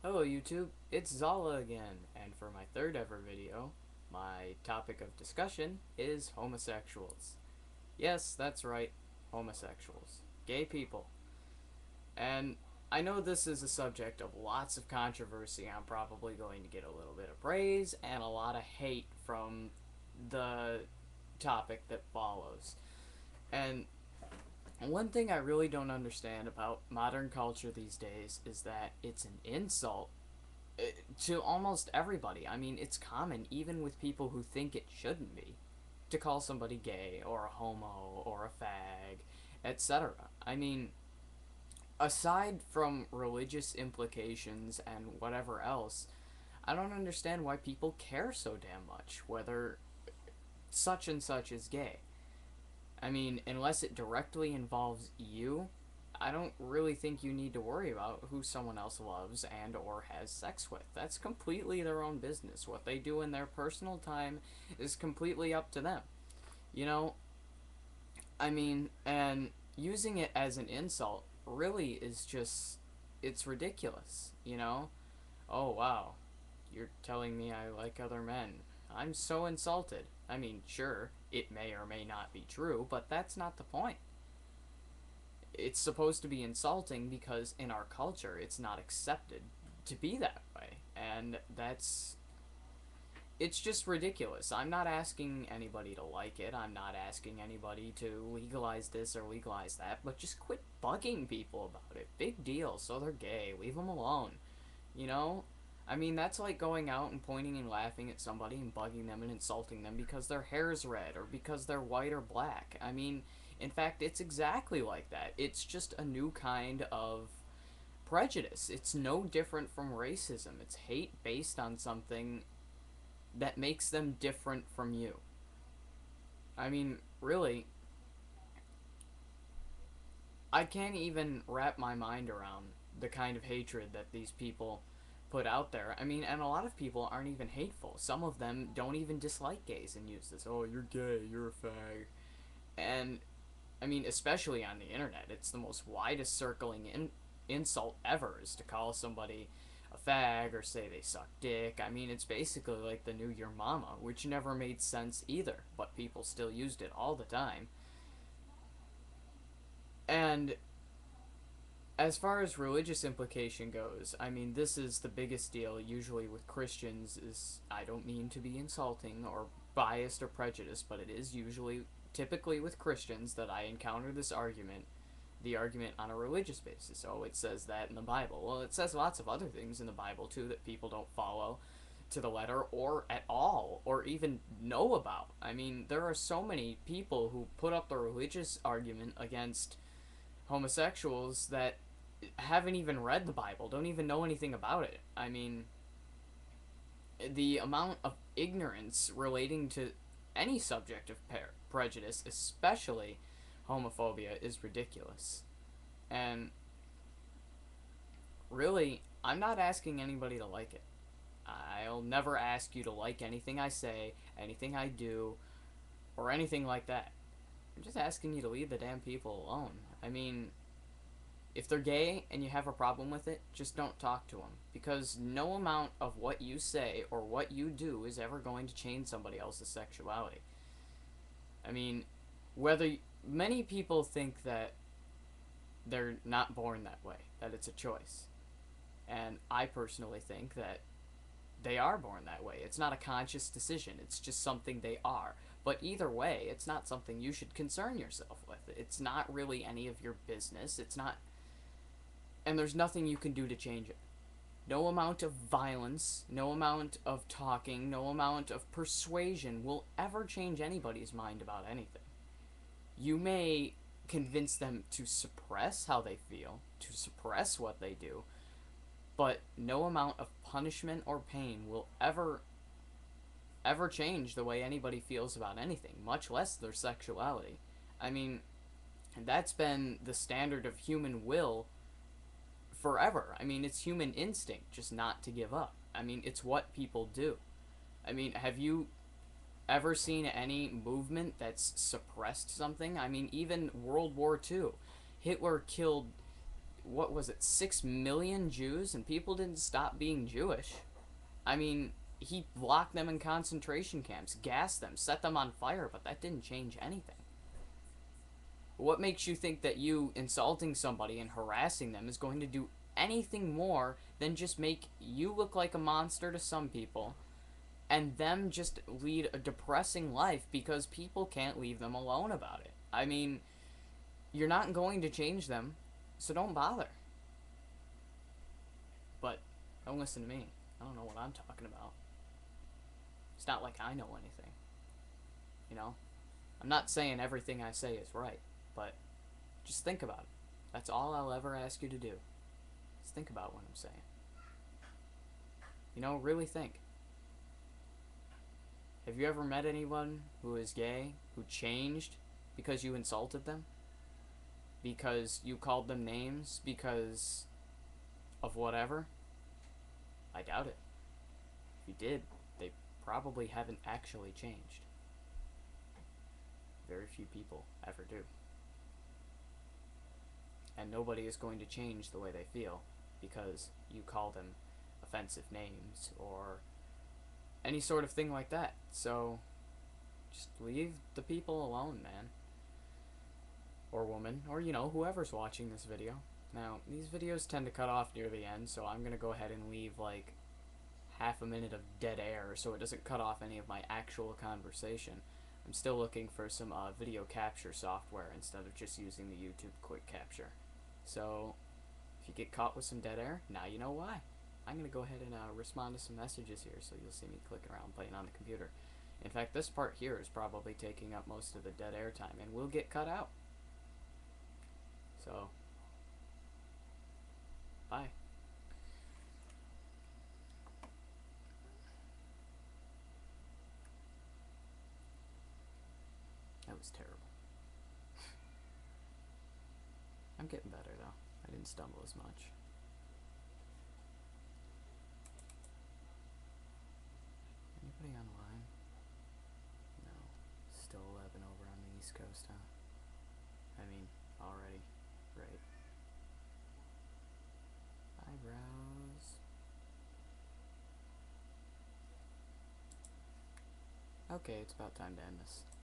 Hello YouTube, it's Zala again, and for my third ever video, my topic of discussion is homosexuals. Yes, that's right, homosexuals. Gay people. And I know this is a subject of lots of controversy. I'm probably going to get a little bit of praise and a lot of hate from the topic that follows. And one thing I really don't understand about modern culture these days is that it's an insult to almost everybody. I mean, it's common, even with people who think it shouldn't be, to call somebody gay or a homo or a fag, etc. I mean, aside from religious implications and whatever else, I don't understand why people care so damn much whether such and such is gay. I mean, unless it directly involves you, I don't really think you need to worry about who someone else loves and or has sex with. That's completely their own business. What they do in their personal time is completely up to them. You know, I mean, and using it as an insult really is just it's ridiculous, you know? Oh, wow. You're telling me I like other men. I'm so insulted. I mean, sure, it may or may not be true, but that's not the point. It's supposed to be insulting because in our culture it's not accepted to be that way, and it's just ridiculous. I'm not asking anybody to like it. I'm not asking anybody to legalize this or legalize that, but just quit bugging people about it. Big deal. So they're gay. Leave them alone. You know? I mean, that's like going out and pointing and laughing at somebody and bugging them and insulting them because their hair's red or because they're white or black. I mean, in fact, it's exactly like that. It's just a new kind of prejudice. It's no different from racism. It's hate based on something that makes them different from you. I mean, really, I can't even wrap my mind around the kind of hatred that these people put out there. I mean, and a lot of people aren't even hateful. Some of them don't even dislike gays and use this, oh, you're gay, you're a fag. And, I mean, especially on the internet, it's the most widest circling insult ever is to call somebody a fag or say they suck dick. I mean, it's basically like the new your mama, which never made sense either, but people still used it all the time. And as far as religious implication goes, I mean, this is the biggest deal usually with Christians is I don't mean to be insulting or biased or prejudiced, but it is usually typically with Christians that I encounter this argument, the argument on a religious basis. Oh, it says that in the Bible. Well, it says lots of other things in the Bible too that people don't follow to the letter or at all or even know about. I mean, there are so many people who put up the religious argument against homosexuals that haven't even read the Bible, don't even know anything about it. I mean, the amount of ignorance relating to any subject of prejudice, especially homophobia, is ridiculous. And really, I'm not asking anybody to like it. I'll never ask you to like anything I say, anything I do, or anything like that. I'm just asking you to leave the damn people alone. I mean, if they're gay and you have a problem with it, just don't talk to them. Because no amount of what you say or what you do is ever going to change somebody else's sexuality. I mean, whether many people think that they're not born that way, that it's a choice. And I personally think that they are born that way. It's not a conscious decision, it's just something they are. But either way, it's not something you should concern yourself with. It's not really any of your business. It's not, and there's nothing you can do to change it. No amount of violence, no amount of talking, no amount of persuasion will ever change anybody's mind about anything. You may convince them to suppress how they feel, to suppress what they do, but no amount of punishment or pain will ever change the way anybody feels about anything, much less their sexuality. I mean, that's been the standard of human will forever. I mean, it's human instinct just not to give up. I mean, it's what people do. I mean, have you ever seen any movement that's suppressed something? I mean, even World War II, Hitler killed what was it, 6 million Jews, and people didn't stop being Jewish. I mean, he locked them in concentration camps, gassed them, set them on fire, but that didn't change anything. What makes you think that you insulting somebody and harassing them is going to do anything more than just make you look like a monster to some people and them just lead a depressing life because people can't leave them alone about it? I mean, you're not going to change them, so don't bother. But don't listen to me. I don't know what I'm talking about. It's not like I know anything. You know? I'm not saying everything I say is right, but just think about it. That's all I'll ever ask you to do. Just think about what I'm saying. You know, really think. Have you ever met anyone who is gay, who changed because you insulted them? Because you called them names? Because of whatever? I doubt it. If you did, they probably haven't actually changed. Very few people ever do. And nobody is going to change the way they feel because you call them offensive names or any sort of thing like that. So just leave the people alone, man. Or woman, or you know, whoever's watching this video. Now, these videos tend to cut off near the end, so I'm gonna go ahead and leave like half a minute of dead air so it doesn't cut off any of my actual conversation. I'm still looking for some video capture software instead of just using the YouTube quick capture. So if you get caught with some dead air, now you know why. I'm going to go ahead and respond to some messages here, so you'll see me clicking around playing on the computer. In fact, this part here is probably taking up most of the dead air time and will get cut out. So, bye. That was terrible. I'm getting better though. I didn't stumble as much. Anybody online? No. Still 11 over on the East Coast, huh? I mean, already. Right. Eyebrows. Okay, it's about time to end this.